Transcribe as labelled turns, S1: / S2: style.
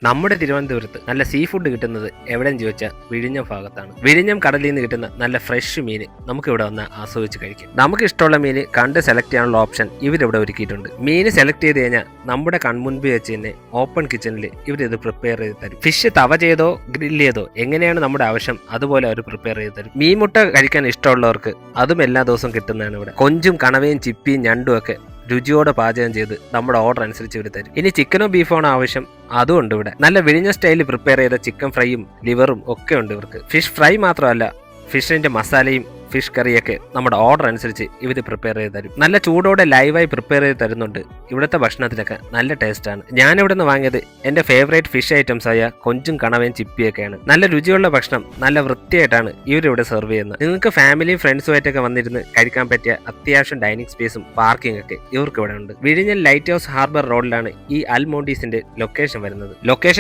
S1: നമ്മുടെ തിരുവനന്തപുരത്ത് നല്ല സീ ഫുഡ് കിട്ടുന്നത് എവിടെയെന്ന് ചോദിച്ചാൽ വിഴിഞ്ഞം ഭാഗത്താണ്. വിഴിഞ്ഞം കടലിൽ നിന്ന് കിട്ടുന്ന നല്ല ഫ്രഷ് മീൻ നമുക്ക് ഇവിടെ വന്ന് ആസ്വദിച്ച് കഴിക്കാം. നമുക്ക് ഇഷ്ടമുള്ള മീൻ കണ്ട് സെലക്ട് ചെയ്യാനുള്ള ഓപ്ഷൻ ഇവരിവിടെ ഒരുക്കിയിട്ടുണ്ട്. മീൻ സെലക്ട് ചെയ്ത് കഴിഞ്ഞാൽ നമ്മുടെ കൺമുൻപിൽ വെച്ച് തന്നെ ഓപ്പൺ കിച്ചണിൽ ഇവരിത് പ്രിപ്പയർ ചെയ്ത് തരും. ഫിഷ് തവ ചെയ്തോ ഗ്രില്ല് ചെയ്തോ എങ്ങനെയാണ് നമ്മുടെ ആവശ്യം അതുപോലെ അവർ പ്രിപ്പയർ ചെയ്ത് തരും. മീൻ മുട്ട കഴിക്കാൻ ഇഷ്ടമുള്ളവർക്ക് അതും എല്ലാ ദിവസവും കിട്ടുന്നതാണ് ഇവിടെ. കൊഞ്ചും കണവയും ചിപ്പിയും ഞണ്ടും ഒക്കെ രുചിയോടെ പാചകം ചെയ്ത് നമ്മുടെ ഓർഡർ അനുസരിച്ച് ഇവർ തരും. ഇനി ചിക്കനോ ബീഫോ ആണ് ആവശ്യം, അതും ഉണ്ട് ഇവിടെ. നല്ല വിഴിഞ്ഞ സ്റ്റൈലിൽ പ്രിപ്പയർ ചെയ്ത ചിക്കൻ ഫ്രൈയും ലിവറും ഒക്കെ ഉണ്ട് ഇവർക്ക്. ഫിഷ് ഫ്രൈ മാത്രമല്ല, ഫിഷിന്റെ മസാലയും ഫിഷ് കറിയൊക്കെ നമ്മുടെ ഓർഡർ അനുസരിച്ച് ഇവർ പ്രിപ്പയർ ചെയ്ത് തരും. നല്ല ചൂടോടെ ലൈവായി പ്രിപ്പയർ ചെയ്ത് തരുന്നുണ്ട്. ഇവിടുത്തെ ഭക്ഷണത്തിനൊക്കെ നല്ല ടേസ്റ്റാണ്. ഞാനിവിടെ നിന്ന് വാങ്ങിയത് എൻ്റെ ഫേവറേറ്റ് ഫിഷ് ഐറ്റംസ് ആയ കൊഞ്ചും കണവയും ചിപ്പിയൊക്കെയാണ്. നല്ല രുചിയുള്ള ഭക്ഷണം നല്ല വൃത്തിയായിട്ടാണ് ഇവരിവിടെ സെർവ് ചെയ്യുന്നത്. നിങ്ങൾക്ക് ഫാമിലിയും ഫ്രണ്ട്സുമായിട്ടൊക്കെ വന്നിരുന്ന് കഴിക്കാൻ പറ്റിയ അത്യാവശ്യം ഡൈനിങ് സ്പേസും പാർക്കിംഗ് ഒക്കെ ഇവർക്ക് ഇവിടെ ഉണ്ട്. വിഴിഞ്ഞൽ ലൈറ്റ് ഹൗസ് ഹാർബർ റോഡിലാണ് ഈ അൽമോണ്ടീസിന്റെ ലൊക്കേഷൻ വരുന്നത്. ലൊക്കേഷൻ